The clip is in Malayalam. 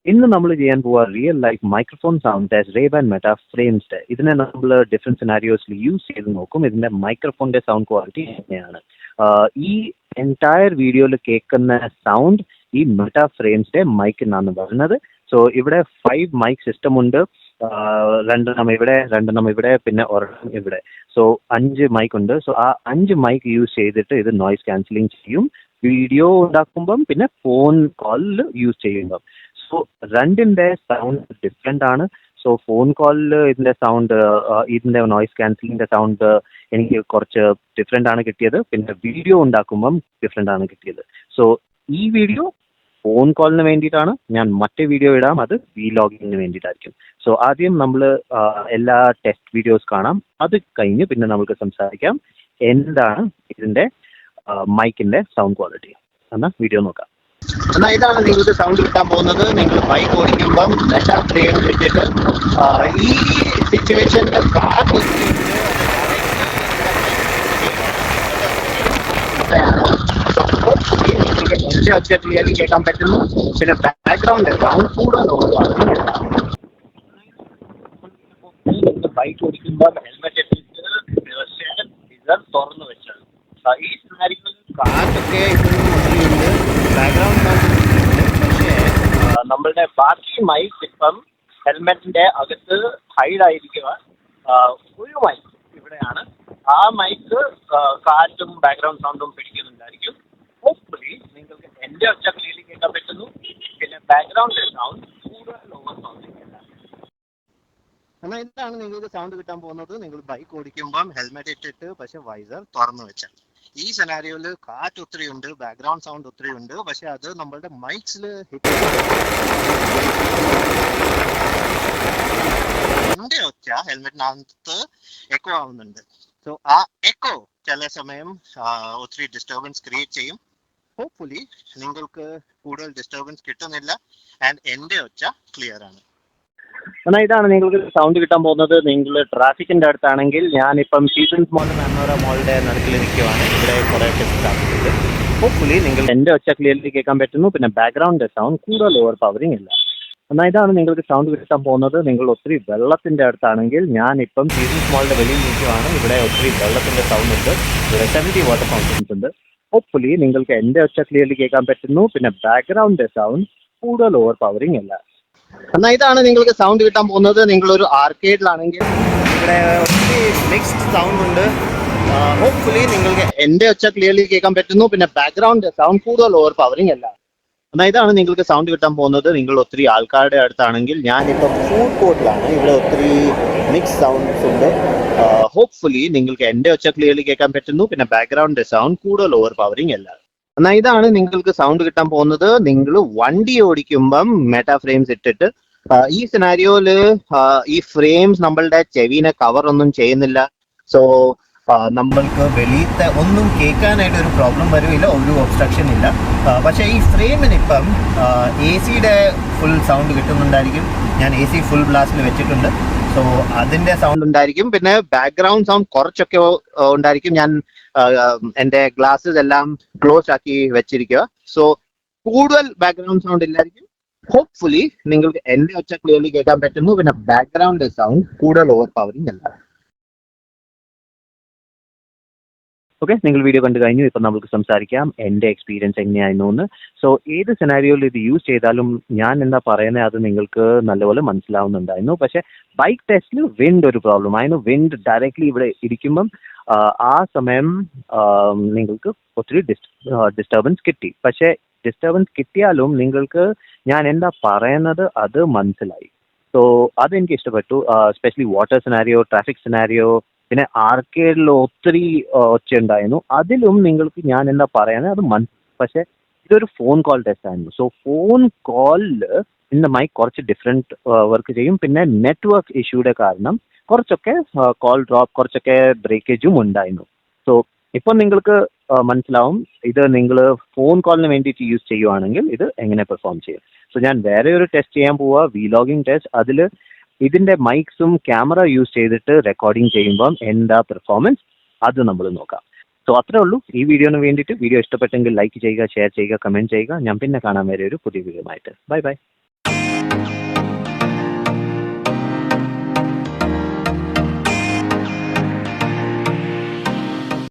ഇന്ന് നമ്മൾ ചെയ്യാൻ പോവുക real life microphone sound test Ray-Ban Meta Frames. ഇതിനെ നമ്മൾ ഡിഫറെന്റ് സിനാരിയോസിൽ യൂസ് ചെയ്ത് നോക്കും. ഇതിന്റെ മൈക്രോഫോണിന്റെ സൗണ്ട് ക്വാളിറ്റി എങ്ങനെയാണ്. ഈ എൻറ്റയർ വീഡിയോയിൽ കേൾക്കുന്ന സൗണ്ട് ഈ മെറ്റാ ഫ്രെയിംസിന്റെ മൈക്കിൽ നിന്നാണ് വരുന്നത്. സോ ഇവിടെ 5 മൈക്ക് സിസ്റ്റം ഉണ്ട്. രണ്ടെണ്ണം ഇവിടെ പിന്നെ ഒരെണ്ണം ഇവിടെ. സോ 5 മൈക്ക് ഉണ്ട്. സോ ആ 5 മൈക്ക് യൂസ് ചെയ്തിട്ട് ഇത് നോയ്സ് ക്യാൻസലിംഗ് ചെയ്യും. വീഡിയോ ഉണ്ടാക്കുമ്പം പിന്നെ ഫോൺ കോളിൽ യൂസ് ചെയ്യുമ്പം. സോ രണ്ടിന്റെ സൗണ്ട് ഡിഫറെൻ്റ് ആണ്. സോ ഫോൺ കോളിൽ ഇതിന്റെ നോയ്സ് ക്യാൻസലിങ്ങിന്റെ സൗണ്ട് എനിക്ക് കുറച്ച് ഡിഫറെൻ്റ് ആണ് കിട്ടിയത്. പിന്നെ വീഡിയോ ഉണ്ടാക്കുമ്പം ഡിഫറെൻ്റ് ആണ് കിട്ടിയത്. സോ ഈ വീഡിയോ ഫോൺ കോളിന് വേണ്ടിയിട്ടാണ്. ഞാൻ മറ്റേ വീഡിയോ ഇടാം, അത് വ്ലോഗിങ്ങിന് വേണ്ടിയിട്ടായിരിക്കും. സോ ആദ്യം നമ്മൾ എല്ലാ ടെസ്റ്റ് വീഡിയോസ് കാണാം. അത് കഴിഞ്ഞ് പിന്നെ നമുക്ക് സംസാരിക്കാം എന്താണ് ഇതിന്റെ മൈക്കിന്റെ സൗണ്ട് ക്വാളിറ്റി. എന്നാൽ വീഡിയോ നോക്കാം. എന്നാൽ ഇതാണ് നിങ്ങൾക്ക് സൗണ്ട് കിട്ടാൻ പോകുന്നത്. നിങ്ങൾ ബൈക്ക് ഓടിക്കുമ്പം മെറ്റാ ഫ്രെയിം വെച്ചിട്ട് ഈ സിറ്റുവേഷനിൽ എന്റെ ഒച്ച ക്ലിയർലി കേൾക്കാൻ പറ്റുന്നു. പിന്നെ ബാക്ക്ഗ്രൗണ്ട് സൗണ്ട് കൂടുതൽ ബൈക്ക് ഓടിക്കുമ്പോൾ ഹെൽമെറ്റ് ഇട്ടിട്ട് തുറന്നു വെച്ചാൽ ഈ സിനാരിയോയിൽ കാറ്റൊക്കെ ഒത്തിരിയുണ്ട്, ബാക്ക്ഗ്രൗണ്ട് സൗണ്ട്. പക്ഷേ നമ്മളുടെ ബാക്കി മൈക്ക് ഇപ്പം ഹെൽമെറ്റിന്റെ അകത്ത് ഹൈഡ് ആയിരിക്കുക. ഒരു മൈക്ക് ഇവിടെയാണ്. ആ മൈക്ക് കാറ്റും ബാക്ക്ഗ്രൗണ്ട് സൗണ്ടും പിടിക്കുന്നുണ്ടായിരിക്കും. ഹോപ്പ്ഫുള്ളി നിങ്ങൾക്ക് എൻ്റെ ഒച്ച ക്ലിയർലി കേൾക്കാൻ പറ്റുന്നു. പിന്നെ ബാക്ക്ഗ്രൗണ്ട് സൗണ്ട് കൂടുതൽ ഓവർ സൗണ്ട്. എന്നാൽ ഇതാണ് നിങ്ങൾക്ക് സൗണ്ട് കിട്ടാൻ പോകുന്നത്. നിങ്ങൾ ബൈക്ക് ഓടിക്കുമ്പം ഹെൽമെറ്റ് ഇട്ടിട്ട് പക്ഷെ വൈസർ തുറന്നു വെച്ചാൽ. ഈ സെനാരിയോയിൽ കാറ്റ് ഒത്തിരി ഉണ്ട്, ബാക്ക്ഗ്രൗണ്ട് സൗണ്ട് ഒത്തിരി ഉണ്ട്. പക്ഷെ അത് നമ്മളുടെ മൈക്സിൽ ഹിറ്റ് എൻ്റെ ഒച്ച ഹെൽമെറ്റിനകത്ത് എക്കോ ആവുന്നുണ്ട്. സോ ആ എക്കോ ചില സമയം ഒത്തിരി ഡിസ്റ്റർബൻസ് ക്രിയേറ്റ് ചെയ്യും. ഹോപ്പ്ഫുള്ളി നിങ്ങൾക്ക് കൂടുതൽ ഡിസ്റ്റർബൻസ് കിട്ടുന്നില്ല ആൻഡ് എൻ്റെ ഒച്ച ക്ലിയർ ആണ്. എന്നാൽ ഇതാണ് നിങ്ങൾക്ക് സൗണ്ട് കിട്ടാൻ പോകുന്നത്. നിങ്ങൾ ട്രാഫിക്കിന്റെ അടുത്താണെങ്കിൽ ഞാനിപ്പം സീസൺസ് മോൾ മാനോര മോളുടെ നടുക്കിൽ നിൽക്കുവാണ്. ഇവിടെ കുറേ ട്രാഫിക് ഉണ്ട്. ഹോപ്പ്ഫുള്ളി നിങ്ങൾ എൻ്റെ ഒച്ച ക്ലിയർലി കേൾക്കാൻ പറ്റുന്നു. പിന്നെ ബാക്ക്ഗ്രൗണ്ട് സൗണ്ട് കൂടുതൽ ഓവർ പവറിങ് ഇല്ല. എന്നാൽ ഇതാണ് നിങ്ങൾക്ക് സൗണ്ട് കിട്ടാൻ പോകുന്നത്. നിങ്ങൾ ഒത്തിരി വെള്ളത്തിന്റെ അടുത്താണെങ്കിൽ ഞാനിപ്പം സീസൺസ് മോളിന്റെ വെളിയിൽ നിൽക്കുവാണ്. ഇവിടെ ഒത്തിരി വെള്ളത്തിന്റെ സൗണ്ട് ഉണ്ട്. ഇവിടെ 70 വാട്ടർ ഫൗണ്ടൻസ് ഉണ്ട്. ഹോപ്പ്ഫുള്ളി നിങ്ങൾക്ക് എൻ്റെ ഒച്ച ക്ലിയർലി കേൾക്കാൻ പറ്റുന്നു. പിന്നെ ബാക്ക്ഗ്രൗണ്ട് സൗണ്ട് കൂടുതൽ ഓവർ പവറിങ് ഇല്ല. എന്നാൽ ഇതാണ് നിങ്ങൾക്ക് സൗണ്ട് കിട്ടാൻ പോകുന്നത്. നിങ്ങളൊരു ആർക്കേഡിലാണെങ്കിൽ ഇവിടെ ഒത്തിരി മിക്സ്ഡ് സൗണ്ട് ഉണ്ട്. ഹോപ്പ്ഫുള്ളി നിങ്ങൾക്ക് എൻ്റെ ഒച്ച ക്ലിയർലി കേൾക്കാൻ പറ്റുന്നു. പിന്നെ ബാക്ക്ഗ്രൗണ്ട് സൗണ്ട് കൂടുതൽ ഓവർ പവറിങ് അല്ല. എന്നാൽ ഇതാണ് നിങ്ങൾക്ക് സൗണ്ട് കിട്ടാൻ പോകുന്നത്. നിങ്ങൾ ഒത്തിരി ആൾക്കാരുടെ അടുത്താണെങ്കിൽ ഞാനിപ്പോൾ ഫുഡ് കോർട്ടിലാണ്. ഇവിടെ ഒത്തിരി മിക്സ് സൗണ്ട്സ് ഉണ്ട്. ഹോപ്പ്ഫുള്ളി നിങ്ങൾക്ക് എൻ്റെ ഒച്ച ക്ലിയർലി കേൾക്കാൻ പറ്റുന്നു. പിന്നെ ബാക്ക്ഗ്രൗണ്ട് സൗണ്ട് കൂടുതൽ ഓവർ പവറിങ് അല്ല. എന്നാൽ ഇതാണ് നിങ്ങൾക്ക് സൗണ്ട് കിട്ടാൻ പോകുന്നത്. നിങ്ങൾ വണ്ടി ഓടിക്കുമ്പം മെറ്റാ ഫ്രെയിംസ് ഇട്ടിട്ട് ഈ സിനാരിയോയില് ഈ ഫ്രെയിംസ് നമ്മളുടെ ചെവിനെ കവർ ഒന്നും ചെയ്യുന്നില്ല. സോ നമ്മൾക്ക് വെളിയിലത്തെ ഒന്നും കേൾക്കാനായിട്ട് ഒരു പ്രോബ്ലം വരില്ല, ഒരു ഒബ്സ്ട്രക്ഷൻ ഇല്ല. പക്ഷേ ഈ ഫ്രെയിമിന് ഇപ്പം AC-യുടെ ഫുൾ സൗണ്ട് കിട്ടുന്നുണ്ടായിരിക്കും. ഞാൻ AC ഫുൾ ബ്ലാസ്റ്റിൽ വെച്ചിട്ടുണ്ട്. സോ അതിൻ്റെ സൗണ്ട് ഉണ്ടായിരിക്കും. പിന്നെ ബാക്ക്ഗ്രൗണ്ട് സൗണ്ട് കുറച്ചൊക്കെ ഉണ്ടായിരിക്കും. ഞാൻ എൻ്റെ ഗ്ലാസ്സസ് എല്ലാം ക്ലോസ് ആക്കി വെച്ചിരിക്കുക. സോ കൂടുതൽ ബാക്ക്ഗ്രൗണ്ട് സൗണ്ട് ഇല്ലായിരിക്കും. ഹോപ്പ്ഫുള്ളി നിങ്ങൾക്ക് എൻ്റെ ഒച്ച ക്ലിയർലി കേൾക്കാൻ പറ്റുന്നു. പിന്നെ ബാക്ക്ഗ്രൗണ്ട് സൗണ്ട് കൂടുതൽ ഓവർ പവറിങ് അല്ല. ഓക്കെ, നിങ്ങൾ വീഡിയോ കണ്ടു കഴിഞ്ഞു. ഇപ്പം നമുക്ക് സംസാരിക്കാം എൻ്റെ എക്സ്പീരിയൻസ് എങ്ങനെയായിരുന്നു എന്ന്. സോ ഏത് സിനാരിയോയിൽ ഇത് യൂസ് ചെയ്താലും ഞാൻ എന്താ പറയുന്നത് അത് നിങ്ങൾക്ക് നല്ലപോലെ മനസ്സിലാവുന്നുണ്ടായിരുന്നു. പക്ഷേ ബൈക്ക് ടെസ്റ്റിൽ വിൻഡ് ഒരു പ്രോബ്ലം ആയിരുന്നു. വിൻഡ് ഡയറക്റ്റ്ലി ഇവിടെ ഇരിക്കുമ്പം ആ സമയം നിങ്ങൾക്ക് ഒത്തിരി ഡിസ്റ്റർബൻസ് കിട്ടി. പക്ഷേ ഡിസ്റ്റർബൻസ് കിട്ടിയാലും നിങ്ങൾക്ക് ഞാൻ എന്താ പറയുന്നത് അത് മനസ്സിലായി. സോ അതെനിക്ക് ഇഷ്ടപ്പെട്ടു. Especially water scenario, traffic scenario, പിന്നെ ആർക്കേഡിൽ ഒത്തിരി ഒച്ച ഉണ്ടായിരുന്നു. അതിലും നിങ്ങൾക്ക് ഞാൻ എന്താ പറയുന്നത് അത് പക്ഷേ ഇതൊരു ഫോൺ കോൾ ടെസ്റ്റ് ആയിരുന്നു. സോ ഫോൺ കോളിൽ ഇന്ന് മൈക്ക് കുറച്ച് ഡിഫറെൻറ്റ് വർക്ക് ചെയ്യും. പിന്നെ നെറ്റ്വർക്ക് ഇഷ്യൂയുടെ കാരണം കുറച്ചൊക്കെ കോൾ ഡ്രോപ്പ്, കുറച്ചൊക്കെ ബ്രേക്കേജും ഉണ്ടായിരുന്നു. സോ ഇപ്പം നിങ്ങൾക്ക് മനസ്സിലാവും ഇത് നിങ്ങൾ ഫോൺ കോളിന് വേണ്ടിയിട്ട് യൂസ് ചെയ്യുവാണെങ്കിൽ ഇത് എങ്ങനെ പെർഫോം ചെയ്യും. സോ ഞാൻ വേറെ ഒരു ടെസ്റ്റ് ചെയ്യാൻ പോവുക, വ്ലോഗിംഗ് ടെസ്റ്റ്. അതിൽ ഇതിൻ്റെ മൈക്സും ക്യാമറ യൂസ് ചെയ്തിട്ട് റെക്കോർഡിങ് ചെയ്യുമ്പം എന്താ പെർഫോമൻസ് അത് നമ്മൾ നോക്കാം. സോ അത്രേ ഉള്ളൂ ഈ വീഡിയോന് വേണ്ടിയിട്ട്. വീഡിയോ ഇഷ്ടപ്പെട്ടെങ്കിൽ ലൈക്ക് ചെയ്യുക, ഷെയർ ചെയ്യുക, കമൻറ്റ് ചെയ്യുക. ഞാൻ പിന്നെ കാണാൻ വരെ ഒരു പുതിയ വീഡിയോ ആയിട്ട്. Bye bye.